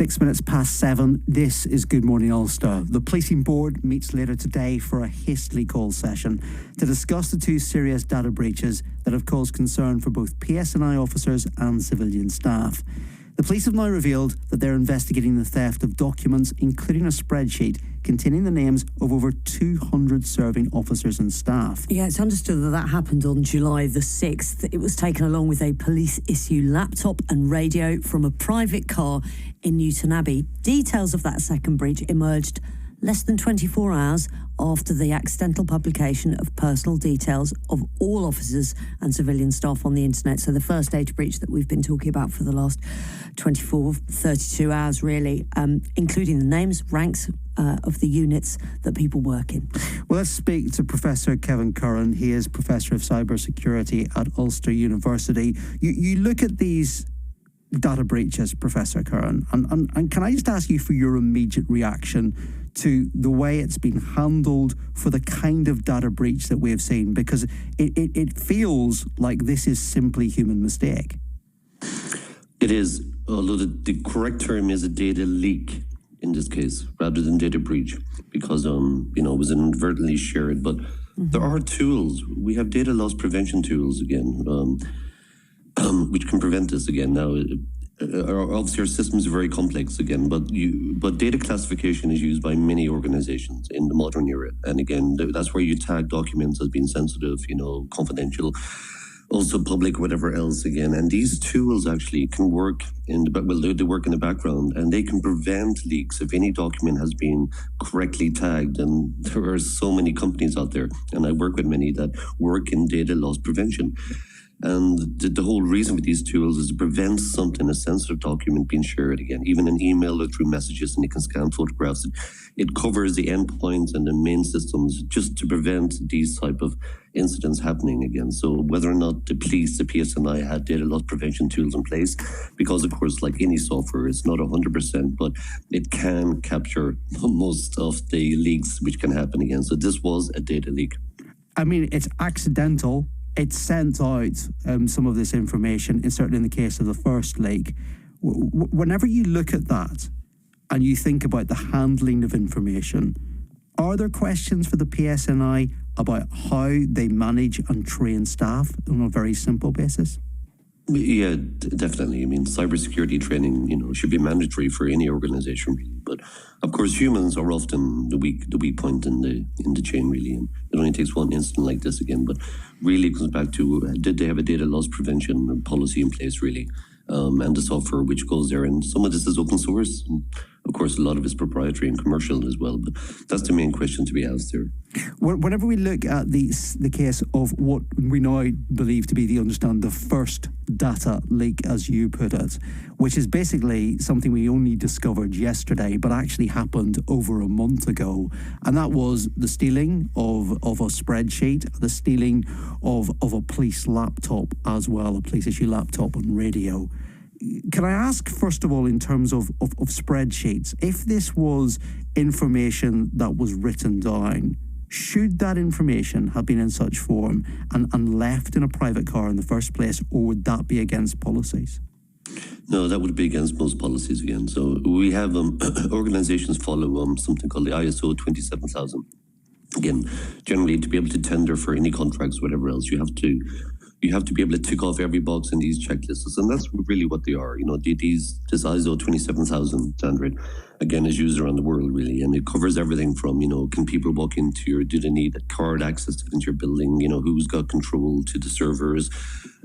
7:06. This is Good Morning Ulster. The Policing Board meets later today for a hastily called session to discuss the two serious data breaches that have caused concern for both PSNI officers and civilian staff. The police have now revealed that they're investigating the theft of documents, including a spreadsheet containing the names of over 200 serving officers and staff. Yeah, it's understood that that happened on July the 6th. It was taken along with a police-issue laptop and radio from a private car in Newton Abbey. Details of that second breach emerged less than 24 hours after the accidental publication of personal details of all officers and civilian staff on the internet. So the first data breach that we've been talking about for the last 32 hours, really, including the names, ranks of the units that people work in. Well, let's speak to Professor Kevin Curran. He is Professor of Cybersecurity at Ulster University. You look at these data breaches, Professor Curran, and can I just ask you for your immediate reaction to the way it's been handled for the kind of data breach that we have seen, because it feels like this is simply human mistake. It is, although the correct term is a data leak in this case, rather than data breach, because it was inadvertently shared. But there are tools. We have data loss prevention tools again, which can prevent this again. Now, obviously, our systems are very complex again, but data classification is used by many organizations in the modern era. And again, that's where you tag documents as being sensitive, confidential, also public, whatever else again. And these tools actually can work they work in the background, and they can prevent leaks if any document has been correctly tagged. And there are so many companies out there, and I work with many that work in data loss prevention. And the whole reason with these tools is to prevent something, a sensitive document, being shared again, even an email or through messages, and it can scan photographs. It covers the endpoints and the main systems just to prevent these type of incidents happening again. So whether or not the police, the PSNI, had data loss prevention tools in place, because of course, like any software, it's not 100%, but it can capture most of the leaks which can happen again. So this was a data leak. I mean, it's accidental. It sent out some of this information, and certainly in the case of the first leak. Whenever you look at that and you think about the handling of information, are there questions for the PSNI about how they manage and train staff on a very simple basis? Yeah, definitely. I mean, cybersecurity training, should be mandatory for any organization, really. But of course, humans are often the weak point in the chain, really. And it only takes one incident like this again. But really, it comes back to did they have a data loss prevention policy in place, really, and the software which goes there. And some of this is open source. And of course, a lot of it's proprietary and commercial as well. But that's the main question to be asked there. Whenever we look at the case of what we now believe to be the first data leak, as you put it, which is basically something we only discovered yesterday, but actually happened over a month ago, and that was the stealing of a spreadsheet, the stealing of a police laptop as well, a police issue laptop and radio. Can I ask, first of all, in terms of spreadsheets, if this was information that was written down, should that information have been in such form and left in a private car in the first place, or would that be against policies? No, that would be against most policies again. So we have organizations follow something called the ISO 27000. Again, generally, to be able to tender for any contracts, whatever else, you have to be able to tick off every box in these checklists. And that's really what they are. This ISO 27000 standard, again, is used around the world, really. And it covers everything from, can people walk do they need a card access to get into your building? Who's got control to the servers?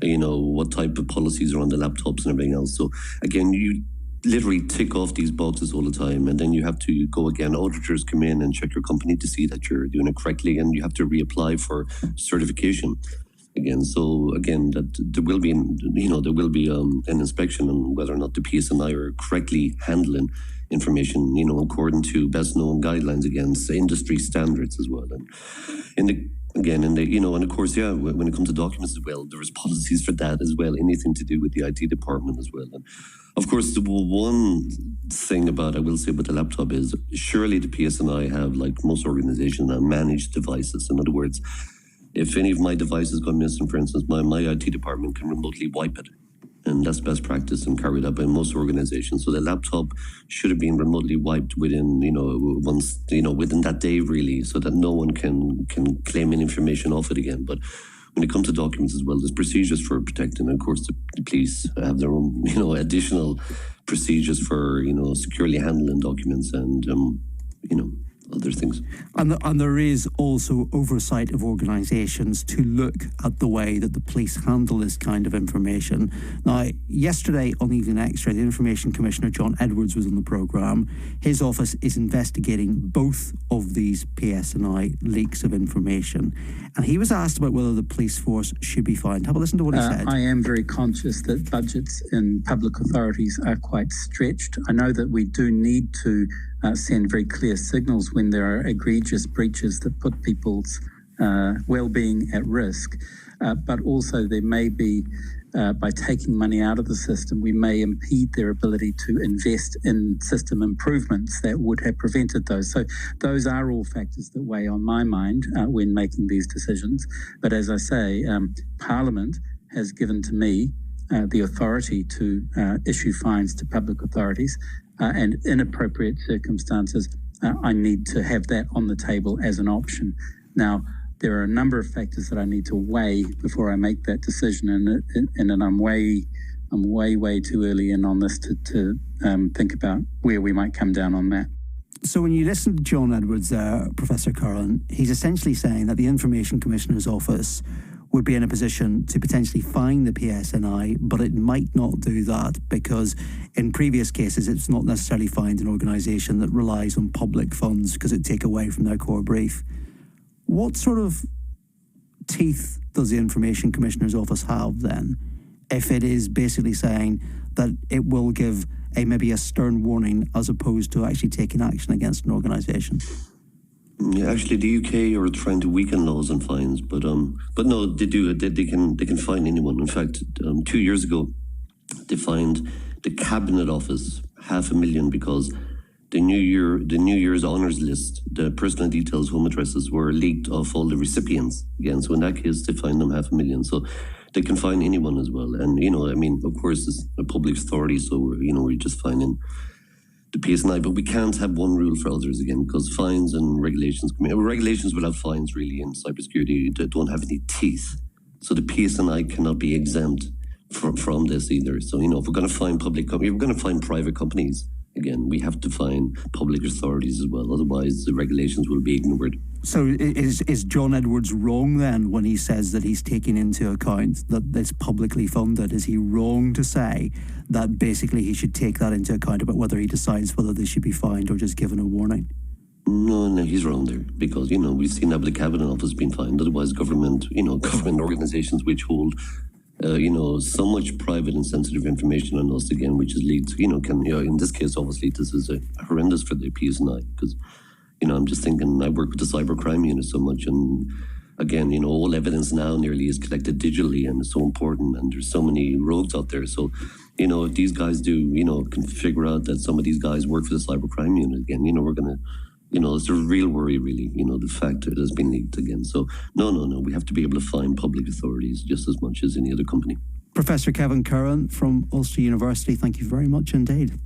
What type of policies are on the laptops and everything else. So again, you literally tick off these boxes all the time, and then you have to go again. Auditors come in and check your company to see that you're doing it correctly, and you have to reapply for certification. Again, so again, that there will be an inspection on whether or not the PSNI are correctly handling information, according to best known guidelines against industry standards as well. And and of course, when it comes to documents as well, there is policies for that as well. Anything to do with the IT department as well. And of course, the one thing I will say about the laptop is surely the PSNI have, like most organizations, managed devices. In other words, if any of my devices go missing, for instance, my IT department can remotely wipe it. And that's best practice and carried out by most organizations. So the laptop should have been remotely wiped within, within that day, really, so that no one can claim any information off it again. But when it comes to documents as well, there's procedures for protecting. And of course, the police have their own, additional procedures for, securely handling documents and, other things. And there is also oversight of organisations to look at the way that the police handle this kind of information. Now, yesterday on Evening Extra, the Information Commissioner John Edwards was on the programme. His office is investigating both of these PSNI leaks of information. And he was asked about whether the police force should be fined. Have a listen to what he said. I am very conscious that budgets in public authorities are quite stretched. I know that we do need to send very clear signals when there are egregious breaches that put people's well-being at risk. But also there may be, by taking money out of the system, we may impede their ability to invest in system improvements that would have prevented those. So those are all factors that weigh on my mind when making these decisions. But as I say, Parliament has given to me the authority to issue fines to public authorities. And in appropriate circumstances, I need to have that on the table as an option. Now, there are a number of factors that I need to weigh before I make that decision, and I'm way too early in on this to think about where we might come down on that. So when you listen to John Edwards there, Professor Curran, he's essentially saying that the Information Commissioner's office would be in a position to potentially fine the PSNI, but it might not do that because in previous cases it's not necessarily fined an organisation that relies on public funds because it take away from their core brief. What sort of teeth does the Information Commissioner's office have then, if it is basically saying that it will give maybe a stern warning as opposed to actually taking action against an organisation? Yeah, actually, the UK are trying to weaken laws and fines, but no, they do. They can fine anyone. In fact, 2 years ago, they fined the Cabinet Office $500,000 because the New Year's honours list, the personal details, home addresses were leaked off all the recipients again. So in that case, they fined them $500,000. So they can fine anyone as well. And of course, it's a public authority, so we're just fining the PSNI, but we can't have one rule for others again because fines and regulations without fines really in cybersecurity don't have any teeth. So the PSNI cannot be exempt from this either. So, if we're going to fine if we're going to fine private companies, again, we have to fine public authorities as well. Otherwise, the regulations will be ignored. So is John Edwards wrong then when he says that he's taking into account that it's publicly funded? Is he wrong to say that basically he should take that into account about whether he decides whether they should be fined or just given a warning? No, he's wrong there because, we've seen that with the Cabinet Office being fined. Otherwise, government organisations which hold so much private and sensitive information on us again, which is leads, in this case, obviously, this is horrendous for the PSNI because, I'm just thinking, I work with the cybercrime unit so much, and again, all evidence now nearly is collected digitally, and it's so important, and there's so many rogues out there. So, if these guys can figure out that some of these guys work for the cybercrime unit again, we're going to, it's a real worry, really, the fact that it has been leaked again. So, no, we have to be able to fine public authorities just as much as any other company. Professor Kevin Curran from Ulster University, thank you very much indeed.